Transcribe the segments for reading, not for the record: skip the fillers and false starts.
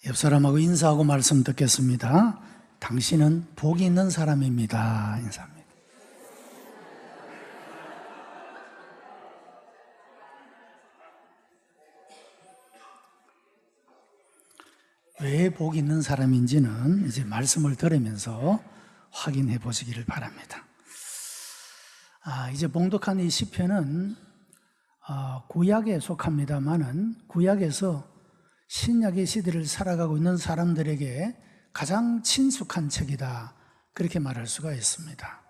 옆 사람하고 인사하고 말씀 듣겠습니다. 당신은 복이 있는 사람입니다. 인사합니다. 왜 복이 있는 사람인지는 이제 말씀을 들으면서 확인해 보시기를 바랍니다. 이제 봉독한 이 시편은 구약에 속합니다만은 구약에서 신약의 시대를 살아가고 있는 사람들에게 가장 친숙한 책이다, 그렇게 말할 수가 있습니다.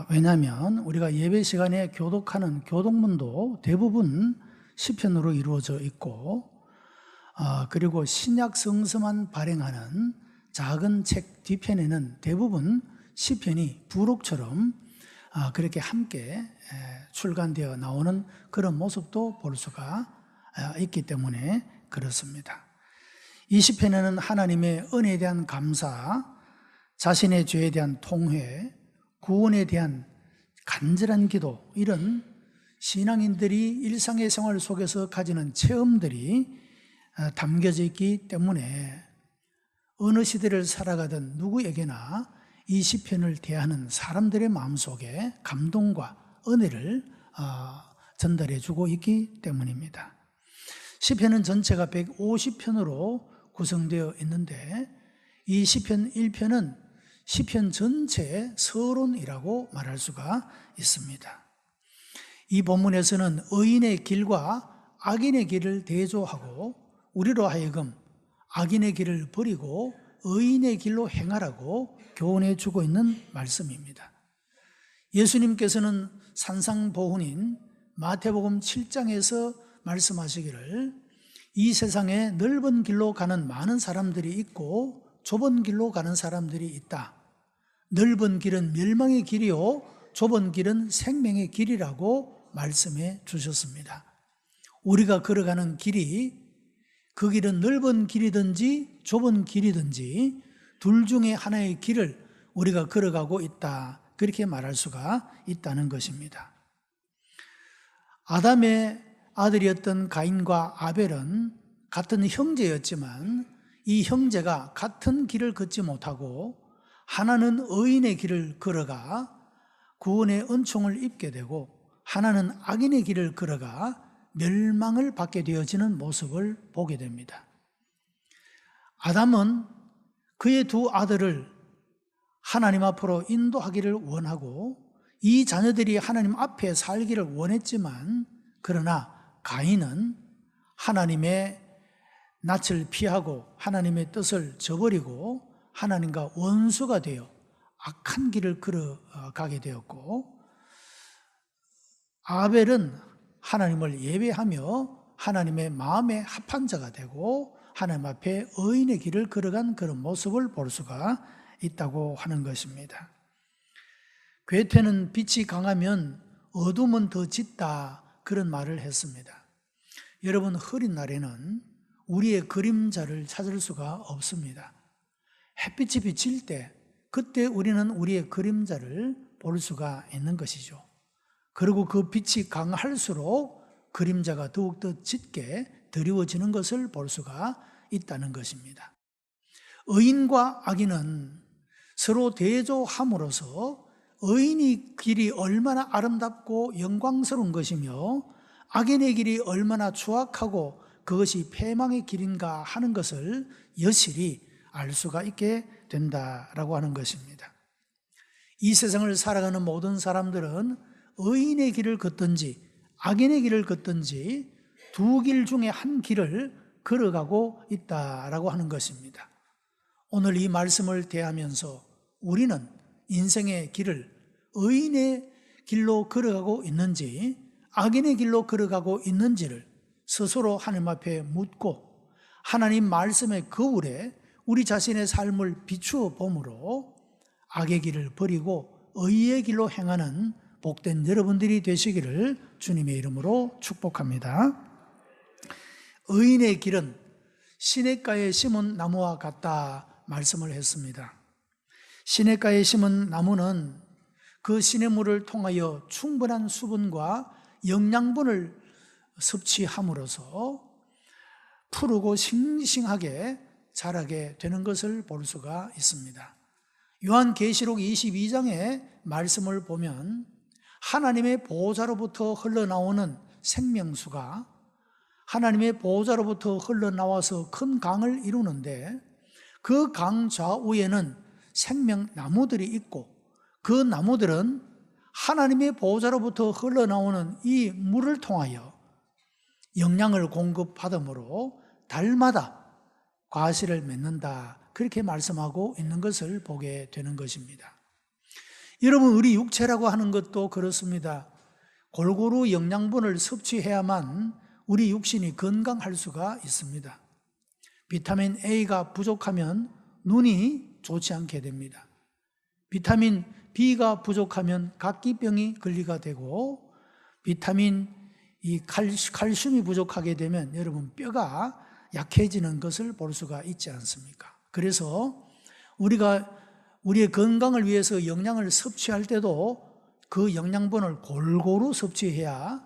왜냐하면 우리가 예배 시간에 교독하는 교독문도 대부분 시편으로 이루어져 있고, 그리고 신약 성서만 발행하는 작은 책 뒤편에는 대부분 시편이 부록처럼 그렇게 함께 출간되어 나오는 그런 모습도 볼 수가 있기 때문에 그렇습니다. 이 시편에는 하나님의 은혜에 대한 감사, 자신의 죄에 대한 통회, 구원에 대한 간절한 기도, 이런 신앙인들이 일상의 생활 속에서 가지는 체험들이 담겨져 있기 때문에 어느 시대를 살아가던 누구에게나 이 시편을 대하는 사람들의 마음속에 감동과 은혜를 전달해 주고 있기 때문입니다. 시편은 전체가 150편으로 구성되어 있는데, 이 시편 1편은 시편 전체의 서론이라고 말할 수가 있습니다. 이 본문에서는 의인의 길과 악인의 길을 대조하고 우리로 하여금 악인의 길을 버리고 의인의 길로 행하라고 교훈해 주고 있는 말씀입니다. 예수님께서는 산상보훈인 마태복음 7장에서 말씀하시기를 이 세상에 넓은 길로 가는 많은 사람들이 있고 좁은 길로 가는 사람들이 있다. 넓은 길은 멸망의 길이요 좁은 길은 생명의 길이라고 말씀해 주셨습니다. 우리가 걸어가는 길이, 그 길은 넓은 길이든지 좁은 길이든지 둘 중에 하나의 길을 우리가 걸어가고 있다, 그렇게 말할 수가 있다는 것입니다. 아담의 아들이었던 가인과 아벨은 같은 형제였지만 이 형제가 같은 길을 걷지 못하고 하나는 의인의 길을 걸어가 구원의 은총을 입게 되고 하나는 악인의 길을 걸어가 멸망을 받게 되어지는 모습을 보게 됩니다. 아담은 그의 두 아들을 하나님 앞으로 인도하기를 원하고 이 자녀들이 하나님 앞에 살기를 원했지만, 그러나 가인은 하나님의 낯을 피하고 하나님의 뜻을 저버리고 하나님과 원수가 되어 악한 길을 걸어가게 되었고, 아벨은 하나님을 예배하며 하나님의 마음에 합한 자가 되고 하나님 앞에 의인의 길을 걸어간 그런 모습을 볼 수가 있다고 하는 것입니다. 괴테는 빛이 강하면 어둠은 더 짙다, 그런 말을 했습니다. 여러분, 흐린 날에는 우리의 그림자를 찾을 수가 없습니다. 햇빛이 비칠 때 그때 우리는 우리의 그림자를 볼 수가 있는 것이죠. 그리고 그 빛이 강할수록 그림자가 더욱더 짙게 드리워지는 것을 볼 수가 있다는 것입니다. 의인과 악인은 서로 대조함으로써 의인의 길이 얼마나 아름답고 영광스러운 것이며 악인의 길이 얼마나 추악하고 그것이 패망의 길인가 하는 것을 여실히 알 수가 있게 된다라고 하는 것입니다. 이 세상을 살아가는 모든 사람들은 의인의 길을 걷든지 악인의 길을 걷든지 두 길 중에 한 길을 걸어가고 있다라고 하는 것입니다. 오늘 이 말씀을 대하면서 우리는 인생의 길을 의인의 길로 걸어가고 있는지 악인의 길로 걸어가고 있는지를 스스로 하나님 앞에 묻고 하나님 말씀의 거울에 우리 자신의 삶을 비추어 봄으로 악의 길을 버리고 의의 길로 행하는 복된 여러분들이 되시기를 주님의 이름으로 축복합니다. 의인의 길은 시냇가에 심은 나무와 같다 말씀을 했습니다. 시냇가에 심은 나무는 그 시냇물을 통하여 충분한 수분과 영양분을 섭취함으로써 푸르고 싱싱하게 자라게 되는 것을 볼 수가 있습니다. 요한계시록 22장의 말씀을 보면 하나님의 보호자로부터 흘러나오는 생명수가 하나님의 보호자로부터 흘러나와서 큰 강을 이루는데 그 강 좌우에는 생명나무들이 있고 그 나무들은 하나님의 보호자로부터 흘러나오는 이 물을 통하여 영양을 공급받으므로 달마다 과실을 맺는다, 그렇게 말씀하고 있는 것을 보게 되는 것입니다. 여러분, 우리 육체라고 하는 것도 그렇습니다. 골고루 영양분을 섭취해야만 우리 육신이 건강할 수가 있습니다. 비타민 A가 부족하면 눈이 좋지 않게 됩니다. 비타민 B가 부족하면 각기병이 걸리게 되고, 비타민 칼슘이 부족하게 되면 여러분 뼈가 약해지는 것을 볼 수가 있지 않습니까? 그래서 우리가 우리의 건강을 위해서 영양을 섭취할 때도 그 영양분을 골고루 섭취해야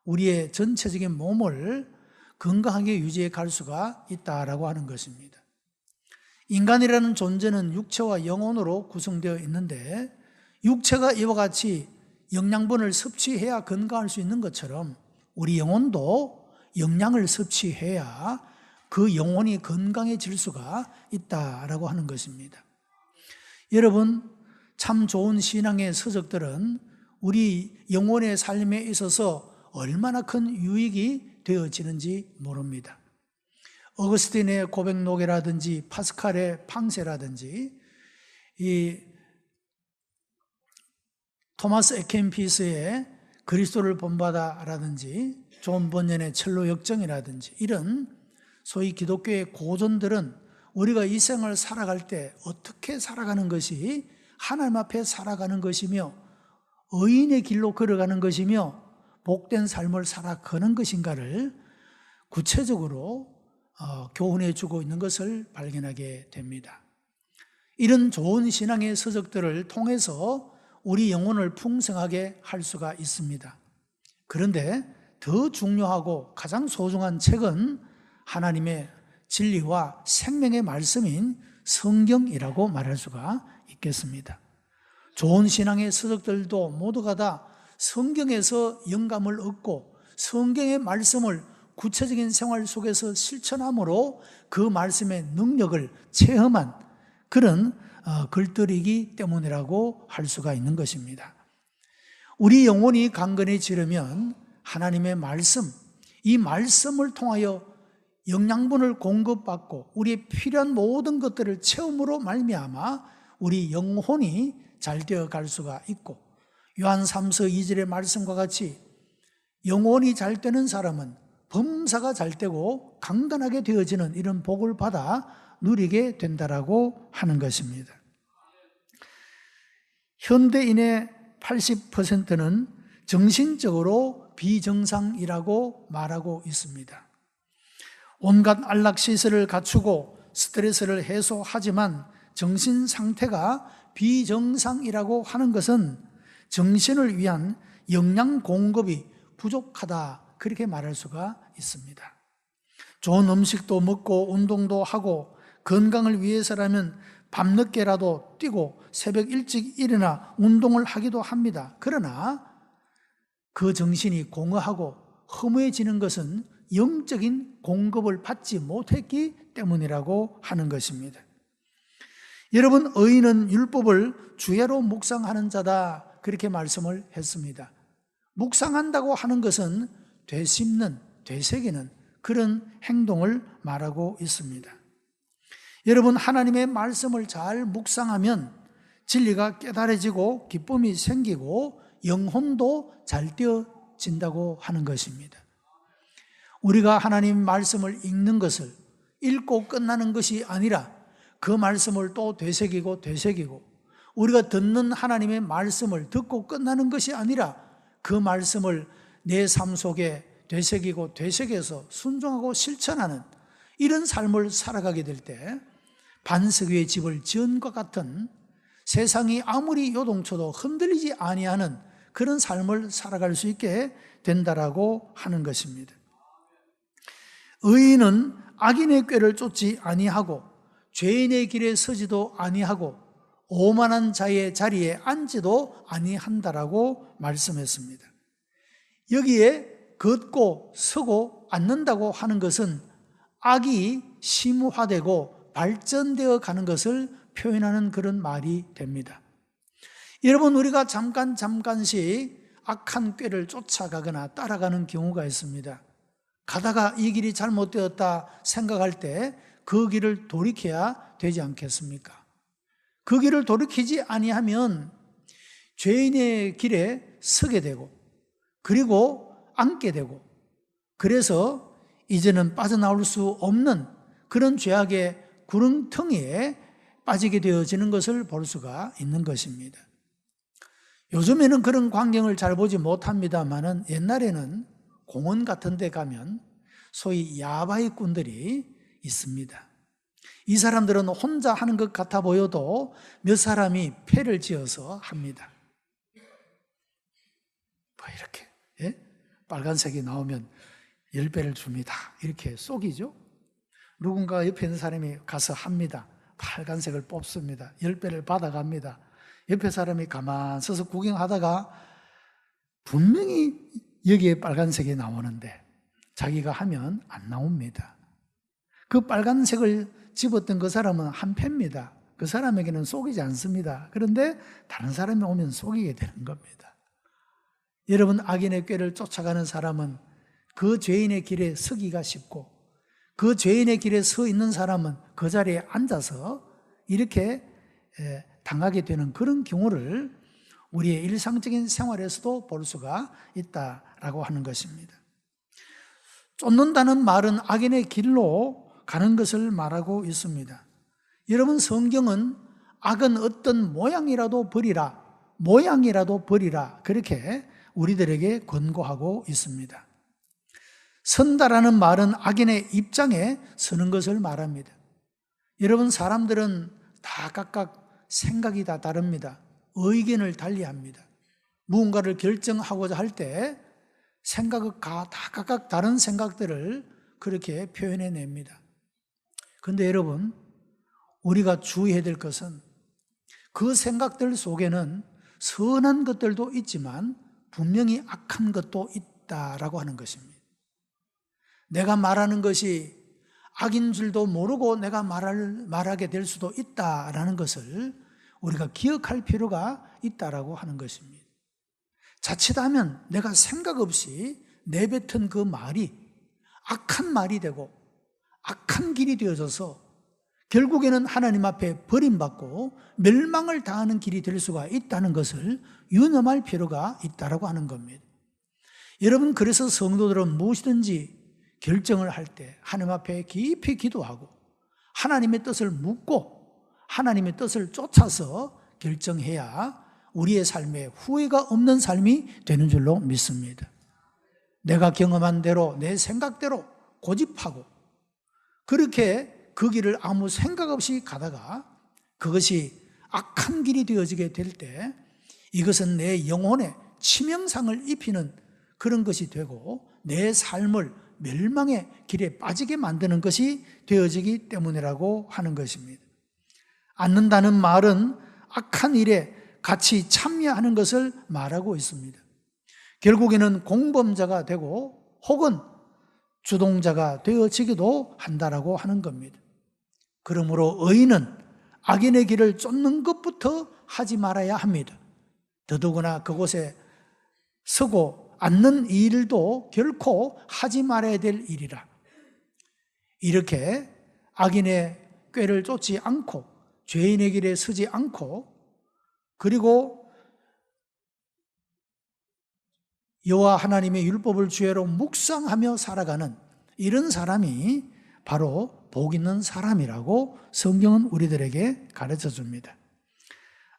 우리의 전체적인 몸을 건강하게 유지해 갈 수가 있다라고 하는 것입니다. 인간이라는 존재는 육체와 영혼으로 구성되어 있는데 육체가 이와 같이 영양분을 섭취해야 건강할 수 있는 것처럼 우리 영혼도 영양을 섭취해야 그 영혼이 건강해질 수가 있다라고 하는 것입니다. 여러분, 참 좋은 신앙의 서적들은 우리 영혼의 삶에 있어서 얼마나 큰 유익이 되어지는지 모릅니다. 어거스틴의 고백록이라든지 파스칼의 팡세라든지 이 토마스 에켄피스의 그리스도를 본받아라든지 존 번연의 첼로 역정이라든지 이런 소위 기독교의 고전들은 우리가 이 생을 살아갈 때 어떻게 살아가는 것이 하나님 앞에 살아가는 것이며 의인의 길로 걸어가는 것이며 복된 삶을 살아가는 것인가를 구체적으로 교훈해 주고 있는 것을 발견하게 됩니다. 이런 좋은 신앙의 서적들을 통해서 우리 영혼을 풍성하게 할 수가 있습니다. 그런데 더 중요하고 가장 소중한 책은 하나님의 진리와 생명의 말씀인 성경이라고 말할 수가 있겠습니다. 좋은 신앙의 서적들도 모두가 다 성경에서 영감을 얻고 성경의 말씀을 구체적인 생활 속에서 실천함으로 그 말씀의 능력을 체험한 그런 글들이기 때문이라고 할 수가 있는 것입니다. 우리 영혼이 강건해지려면 하나님의 말씀, 이 말씀을 통하여 영양분을 공급받고 우리의 필요한 모든 것들을 체험으로 말미암아 우리 영혼이 잘 되어 갈 수가 있고, 요한 3서 2절의 말씀과 같이 영혼이 잘 되는 사람은 범사가 잘 되고 강건하게 되어지는 이런 복을 받아 누리게 된다라고 하는 것입니다. 현대인의 80%는 정신적으로 비정상이라고 말하고 있습니다. 온갖 안락시설을 갖추고 스트레스를 해소하지만 정신 상태가 비정상이라고 하는 것은 정신을 위한 영양 공급이 부족하다, 그렇게 말할 수가 있습니다. 좋은 음식도 먹고 운동도 하고 건강을 위해서라면 밤늦게라도 뛰고 새벽 일찍 일어나 운동을 하기도 합니다. 그러나 그 정신이 공허하고 허무해지는 것은 영적인 공급을 받지 못했기 때문이라고 하는 것입니다. 여러분, 의인은 율법을 주야로 묵상하는 자다, 그렇게 말씀을 했습니다. 묵상한다고 하는 것은 되씹는, 되새기는 그런 행동을 말하고 있습니다. 여러분, 하나님의 말씀을 잘 묵상하면 진리가 깨달아지고 기쁨이 생기고 영혼도 잘 되어진다고 하는 것입니다. 우리가 하나님 말씀을 읽는 것을 읽고 끝나는 것이 아니라 그 말씀을 또 되새기고 되새기고, 우리가 듣는 하나님의 말씀을 듣고 끝나는 것이 아니라 그 말씀을 내 삶 속에 되새기고 되새겨서 순종하고 실천하는 이런 삶을 살아가게 될 때 반석 위에 집을 지은 것 같은, 세상이 아무리 요동쳐도 흔들리지 아니하는 그런 삶을 살아갈 수 있게 된다라고 하는 것입니다. 의인은 악인의 꾀를 쫓지 아니하고 죄인의 길에 서지도 아니하고 오만한 자의 자리에 앉지도 아니한다라고 말씀했습니다. 여기에 걷고 서고 앉는다고 하는 것은 악이 심화되고 발전되어 가는 것을 표현하는 그런 말이 됩니다. 여러분, 우리가 잠깐씩 악한 꾀를 쫓아가거나 따라가는 경우가 있습니다. 가다가 이 길이 잘못되었다 생각할 때 그 길을 돌이켜야 되지 않겠습니까? 그 길을 돌이키지 아니하면 죄인의 길에 서게 되고 그리고 앉게 되고 그래서 이제는 빠져나올 수 없는 그런 죄악의 구렁텅이에 빠지게 되어지는 것을 볼 수가 있는 것입니다. 요즘에는 그런 광경을 잘 보지 못합니다만은 옛날에는 공원 같은 데 가면 소위 야바이꾼들이 있습니다. 이 사람들은 혼자 하는 것 같아 보여도 몇 사람이 패를 지어서 합니다. 뭐 이렇게 빨간색이 나오면 10배를 줍니다. 이렇게 속이죠. 누군가 옆에 있는 사람이 가서 합니다. 빨간색을 뽑습니다. 10배를 받아갑니다. 옆에 사람이 가만 서서 구경하다가 분명히 여기에 빨간색이 나오는데 자기가 하면 안 나옵니다. 그 빨간색을 집었던 그 사람은 한 패입니다. 그 사람에게는 속이지 않습니다. 그런데 다른 사람이 오면 속이게 되는 겁니다. 여러분, 악인의 꾀를 쫓아가는 사람은 그 죄인의 길에 서기가 쉽고 그 죄인의 길에 서 있는 사람은 그 자리에 앉아서 이렇게 당하게 되는 그런 경우를 우리의 일상적인 생활에서도 볼 수가 있다라고 하는 것입니다. 쫓는다는 말은 악인의 길로 가는 것을 말하고 있습니다. 여러분, 성경은 악은 어떤 모양이라도 버리라, 그렇게 우리들에게 권고하고 있습니다. 선다라는 말은 악인의 입장에 서는 것을 말합니다. 여러분, 사람들은 다 각각 생각이 다 다릅니다. 의견을 달리합니다. 무언가를 결정하고자 할 때 생각을 다 각각 다른 생각들을 그렇게 표현해냅니다. 그런데 여러분, 우리가 주의해야 될 것은 그 생각들 속에는 선한 것들도 있지만 분명히 악한 것도 있다라고 하는 것입니다. 내가 말하는 것이 악인 줄도 모르고 내가 말하게 될 수도 있다라는 것을 우리가 기억할 필요가 있다라고 하는 것입니다. 자칫하면 내가 생각 없이 내뱉은 그 말이 악한 말이 되고 악한 길이 되어져서 결국에는 하나님 앞에 버림받고 멸망을 당하는 길이 될 수가 있다는 것을 유념할 필요가 있다라고 하는 겁니다. 여러분, 그래서 성도들은 무엇이든지 결정을 할 때 하나님 앞에 깊이 기도하고 하나님의 뜻을 묻고 하나님의 뜻을 쫓아서 결정해야 우리의 삶에 후회가 없는 삶이 되는 줄로 믿습니다. 내가 경험한 대로 내 생각대로 고집하고 그렇게 그 길을 아무 생각 없이 가다가 그것이 악한 길이 되어지게 될 때 이것은 내 영혼에 치명상을 입히는 그런 것이 되고 내 삶을 멸망의 길에 빠지게 만드는 것이 되어지기 때문이라고 하는 것입니다. 앉는다는 말은 악한 일에 같이 참여하는 것을 말하고 있습니다. 결국에는 공범자가 되고 혹은 주동자가 되어지기도 한다라고 하는 겁니다. 그러므로 의인은 악인의 길을 쫓는 것부터 하지 말아야 합니다. 더더구나 그곳에 서고 앉는 일도 결코 하지 말아야 될 일이라. 이렇게 악인의 꾀를 쫓지 않고 죄인의 길에 서지 않고 그리고 여호와 하나님의 율법을 주야로 묵상하며 살아가는 이런 사람이 바로 복 있는 사람이라고 성경은 우리들에게 가르쳐 줍니다.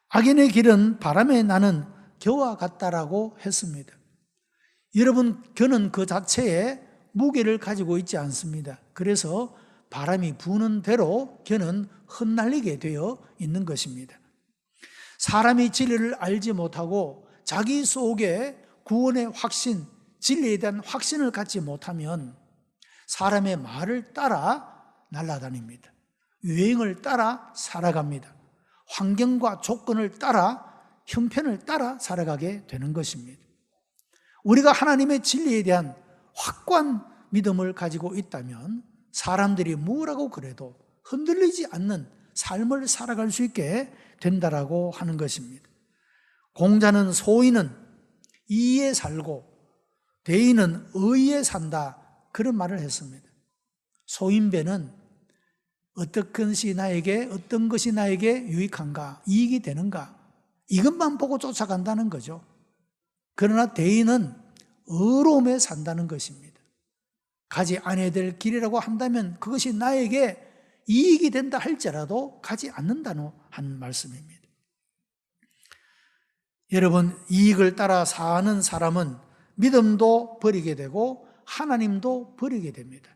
악인의 길은 바람에 나는 겨와 같다라고 했습니다. 여러분, 겨는 그 자체에 무게를 가지고 있지 않습니다. 그래서 바람이 부는 대로 겨는 흩날리게 되어 있는 것입니다. 사람이 진리를 알지 못하고 자기 속에 구원의 확신, 진리에 대한 확신을 갖지 못하면 사람의 말을 따라 날아다닙니다. 유행을 따라 살아갑니다. 환경과 조건을 따라, 형편을 따라 살아가게 되는 것입니다. 우리가 하나님의 진리에 대한 확고한 믿음을 가지고 있다면 사람들이 뭐라고 그래도 흔들리지 않는 삶을 살아갈 수 있게 된다라고 하는 것입니다. 공자는 소인은 이에 살고 대인은 의에 산다, 그런 말을 했습니다. 소인배는 어떤 것이 나에게 유익한가, 이익이 되는가, 이것만 보고 쫓아간다는 거죠. 그러나 대인은 의로움에 산다는 것입니다. 가지 않아야 될 길이라고 한다면 그것이 나에게 이익이 된다 할지라도 가지 않는다는 한 말씀입니다. 여러분, 이익을 따라 사는 사람은 믿음도 버리게 되고 하나님도 버리게 됩니다.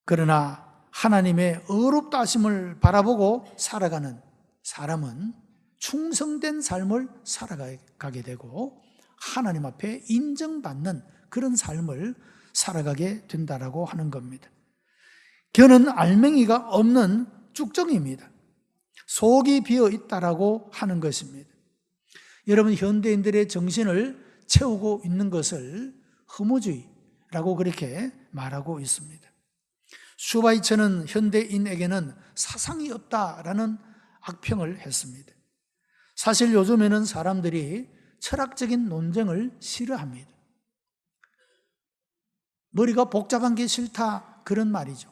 그러나 하나님의 의롭다 하심을 바라보고 살아가는 사람은 충성된 삶을 살아가게 되고 하나님 앞에 인정받는 그런 삶을 살아가게 된다라고 하는 겁니다. 겨는 알맹이가 없는 쭉정입니다. 속이 비어 있다라고 하는 것입니다. 여러분, 현대인들의 정신을 채우고 있는 것을 허무주의라고 그렇게 말하고 있습니다. 슈바이처는 현대인에게는 사상이 없다라는 악평을 했습니다. 사실 요즘에는 사람들이 철학적인 논쟁을 싫어합니다. 머리가 복잡한 게 싫다, 그런 말이죠.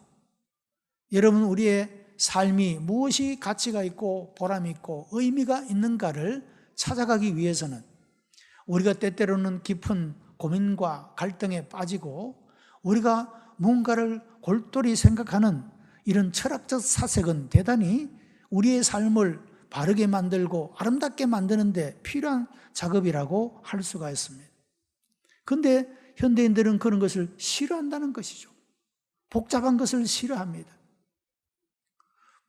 여러분, 우리의 삶이 무엇이 가치가 있고 보람이 있고 의미가 있는가를 찾아가기 위해서는 우리가 때때로는 깊은 고민과 갈등에 빠지고 우리가 무언가를 골똘히 생각하는 이런 철학적 사색은 대단히 우리의 삶을 바르게 만들고 아름답게 만드는 데 필요한 작업이라고 할 수가 있습니다. 그런데 현대인들은 그런 것을 싫어한다는 것이죠. 복잡한 것을 싫어합니다.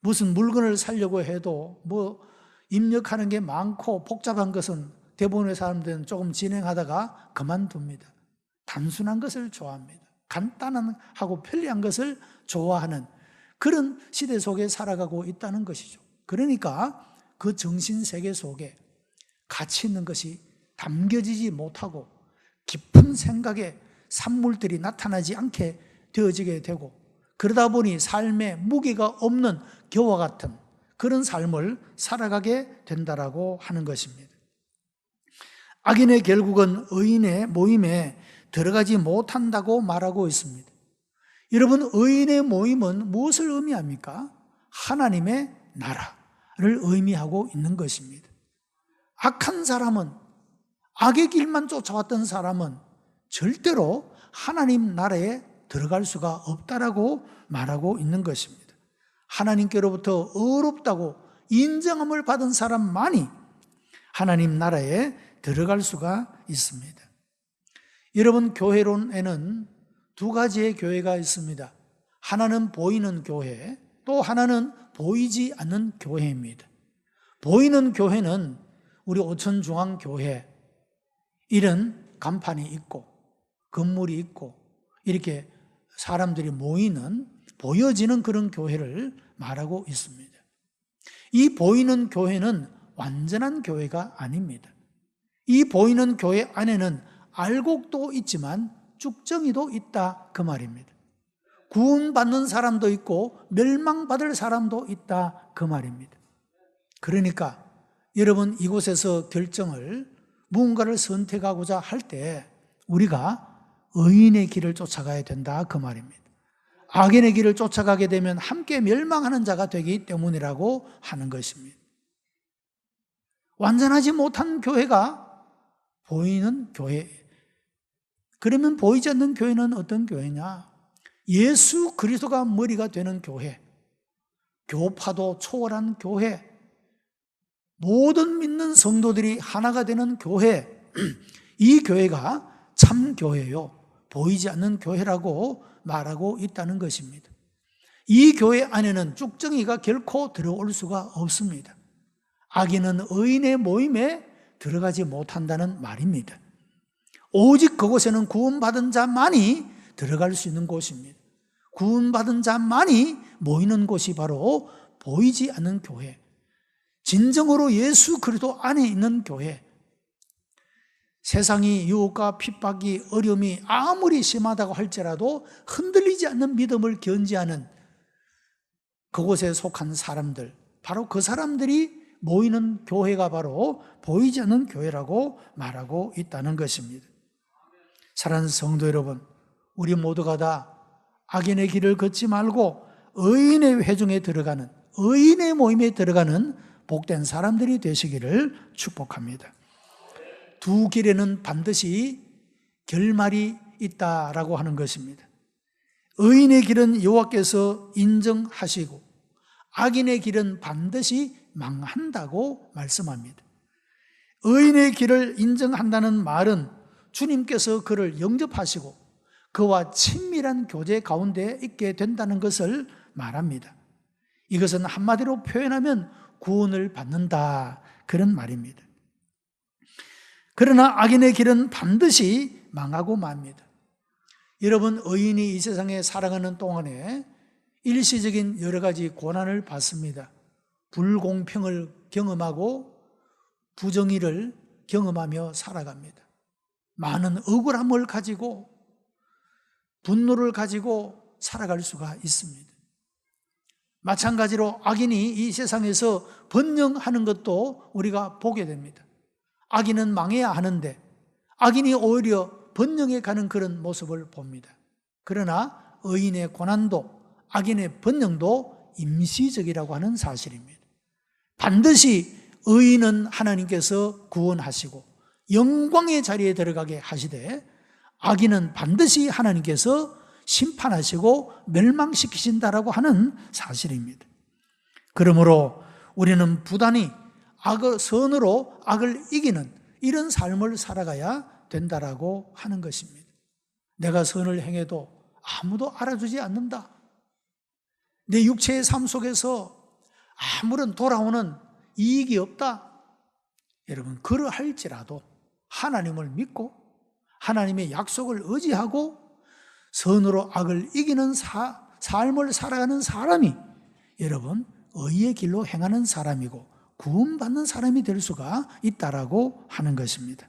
무슨 물건을 사려고 해도 입력하는 게 많고 복잡한 것은 대부분의 사람들은 조금 진행하다가 그만둡니다. 단순한 것을 좋아합니다. 간단하고 편리한 것을 좋아하는 그런 시대 속에 살아가고 있다는 것이죠. 그러니까 그 정신세계 속에 가치 있는 것이 담겨지지 못하고 깊은 생각의 산물들이 나타나지 않게 되어지게 되고, 그러다 보니 삶에 무게가 없는 겨와 같은 그런 삶을 살아가게 된다라고 하는 것입니다. 악인의 결국은 의인의 모임에 들어가지 못한다고 말하고 있습니다. 여러분, 의인의 모임은 무엇을 의미합니까? 하나님의 나라를 의미하고 있는 것입니다. 악한 사람은, 악의 길만 쫓아왔던 사람은 절대로 하나님 나라에 들어갈 수가 없다라고 말하고 있는 것입니다. 하나님께로부터 의롭다고 인정함을 받은 사람만이 하나님 나라에 들어갈 수가 있습니다. 여러분, 교회론에는 두 가지의 교회가 있습니다. 하나는 보이는 교회, 또 하나는 보이지 않는 교회입니다. 보이는 교회는 우리 오천중앙교회, 이런 간판이 있고 건물이 있고 이렇게 사람들이 모이는, 보여지는 그런 교회를 말하고 있습니다. 이 보이는 교회는 완전한 교회가 아닙니다. 이 보이는 교회 안에는 알곡도 있지만 쭉정이도 있다, 그 말입니다. 구원받는 사람도 있고 멸망받을 사람도 있다, 그 말입니다. 그러니까 여러분, 이곳에서 결정을, 무언가를 선택하고자 할 때 우리가 의인의 길을 쫓아가야 된다, 그 말입니다. 악인의 길을 쫓아가게 되면 함께 멸망하는 자가 되기 때문이라고 하는 것입니다. 완전하지 못한 교회가 보이는 교회. 그러면 보이지 않는 교회는 어떤 교회냐? 예수 그리스도가 머리가 되는 교회, 교파도 초월한 교회, 모든 믿는 성도들이 하나가 되는 교회, 이 교회가 참 교회요, 보이지 않는 교회라고 말하고 있다는 것입니다. 이 교회 안에는 쭉정이가 결코 들어올 수가 없습니다. 악인은 의인의 모임에 들어가지 못한다는 말입니다. 오직 그곳에는 구원받은 자만이 들어갈 수 있는 곳입니다. 구원받은 자만이 모이는 곳이 바로 보이지 않는 교회, 진정으로 예수 그리스도 안에 있는 교회. 세상이 유혹과 핍박이 어려움이 아무리 심하다고 할지라도 흔들리지 않는 믿음을 견지하는 그곳에 속한 사람들, 바로 그 사람들이 모이는 교회가 바로 보이지 않는 교회라고 말하고 있다는 것입니다. 사랑하는 성도 여러분, 우리 모두가 다 악인의 길을 걷지 말고 의인의 회중에 들어가는, 의인의 모임에 들어가는 복된 사람들이 되시기를 축복합니다. 두 길에는 반드시 결말이 있다라고 하는 것입니다. 의인의 길은 여호와께서 인정하시고 악인의 길은 반드시 망한다고 말씀합니다. 의인의 길을 인정한다는 말은 주님께서 그를 영접하시고 그와 친밀한 교제 가운데 있게 된다는 것을 말합니다. 이것은 한마디로 표현하면 구원을 받는다, 그런 말입니다. 그러나 악인의 길은 반드시 망하고 맙니다. 여러분, 의인이 이 세상에 살아가는 동안에 일시적인 여러 가지 고난을 받습니다. 불공평을 경험하고 부정의를 경험하며 살아갑니다. 많은 억울함을 가지고 분노를 가지고 살아갈 수가 있습니다. 마찬가지로 악인이 이 세상에서 번영하는 것도 우리가 보게 됩니다. 악인은 망해야 하는데 악인이 오히려 번영해 가는 그런 모습을 봅니다. 그러나 의인의 고난도 악인의 번영도 임시적이라고 하는 사실입니다. 반드시 의인은 하나님께서 구원하시고 영광의 자리에 들어가게 하시되 악인은 반드시 하나님께서 심판하시고 멸망시키신다라고 하는 사실입니다. 그러므로 우리는 부단히 선으로 악을 이기는 이런 삶을 살아가야 된다라고 하는 것입니다. 내가 선을 행해도 아무도 알아주지 않는다. 내 육체의 삶 속에서 아무런 돌아오는 이익이 없다. 여러분, 그러할지라도 하나님을 믿고 하나님의 약속을 의지하고 선으로 악을 이기는 삶을 살아가는 사람이 여러분 의의 길로 행하는 사람이고 구원받는 사람이 될 수가 있다라고 하는 것입니다.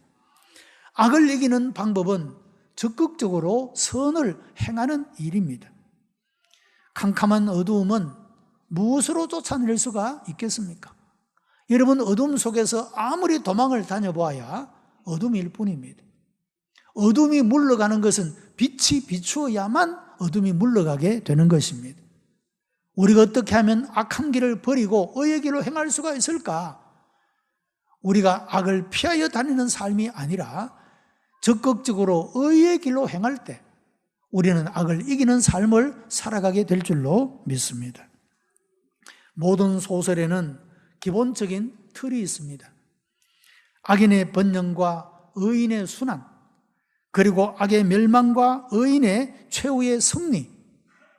악을 이기는 방법은 적극적으로 선을 행하는 일입니다. 캄캄한 어두움은 무엇으로 쫓아낼 수가 있겠습니까? 여러분, 어둠 속에서 아무리 도망을 다녀보아야 어둠일 뿐입니다. 어둠이 물러가는 것은 빛이 비추어야만 어둠이 물러가게 되는 것입니다. 우리가 어떻게 하면 악한 길을 버리고 의의 길로 행할 수가 있을까? 우리가 악을 피하여 다니는 삶이 아니라 적극적으로 의의 길로 행할 때 우리는 악을 이기는 삶을 살아가게 될 줄로 믿습니다. 모든 소설에는 기본적인 틀이 있습니다. 악인의 번영과 의인의 순환, 그리고 악의 멸망과 의인의 최후의 승리,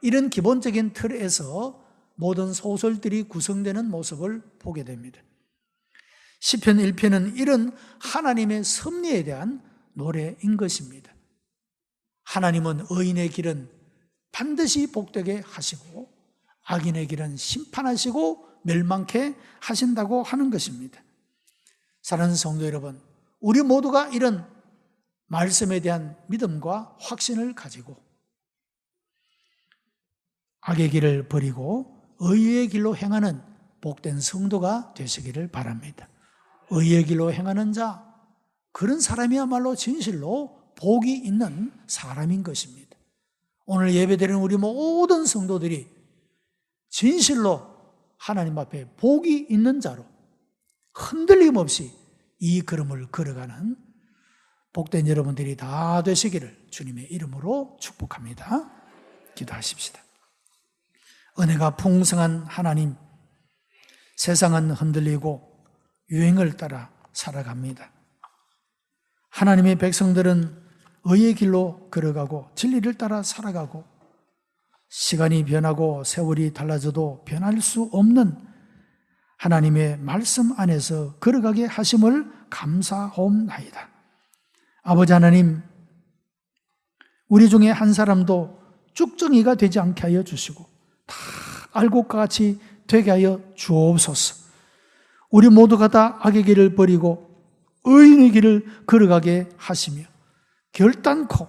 이런 기본적인 틀에서 모든 소설들이 구성되는 모습을 보게 됩니다. 시편 1편은 이런 하나님의 섭리에 대한 노래인 것입니다. 하나님은 의인의 길은 반드시 복되게 하시고 악인의 길은 심판하시고 멸망케 하신다고 하는 것입니다. 사랑하는 성도 여러분, 우리 모두가 이런 말씀에 대한 믿음과 확신을 가지고 악의 길을 버리고 의의 길로 행하는 복된 성도가 되시기를 바랍니다. 의의 길로 행하는 자, 그런 사람이야말로 진실로 복이 있는 사람인 것입니다. 오늘 예배드리는 우리 모든 성도들이 진실로 하나님 앞에 복이 있는 자로 흔들림 없이 이 걸음을 걸어가는 복된 여러분들이 다 되시기를 주님의 이름으로 축복합니다. 기도하십시다. 은혜가 풍성한 하나님, 세상은 흔들리고 유행을 따라 살아갑니다. 하나님의 백성들은 의의 길로 걸어가고 진리를 따라 살아가고 시간이 변하고 세월이 달라져도 변할 수 없는 하나님의 말씀 안에서 걸어가게 하심을 감사하옵나이다. 아버지 하나님, 우리 중에 한 사람도 쭉정이가 되지 않게 하여 주시고 다 알곡과 같이 되게 하여 주옵소서. 우리 모두가 다 악의 길을 버리고 의인의 길을 걸어가게 하시며 결단코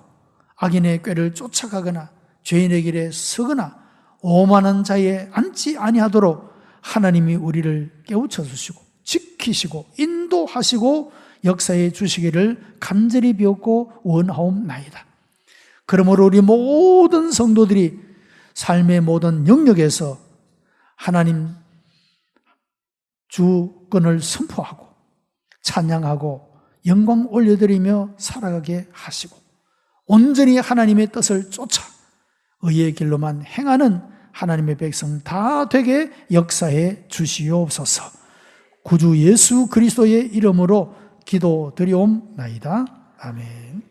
악인의 꾀를 쫓아가거나 죄인의 길에 서거나 오만한 자에 앉지 아니하도록 하나님이 우리를 깨우쳐 주시고 지키시고 인도하시고 역사해 주시기를 간절히 비옵고 원하옵나이다. 그러므로 우리 모든 성도들이 삶의 모든 영역에서 하나님 주권을 선포하고 찬양하고 영광 올려드리며 살아가게 하시고 온전히 하나님의 뜻을 쫓아 의의 길로만 행하는 하나님의 백성 다 되게 역사해 주시옵소서. 구주 예수 그리스도의 이름으로 기도드리옵나이다. 아멘.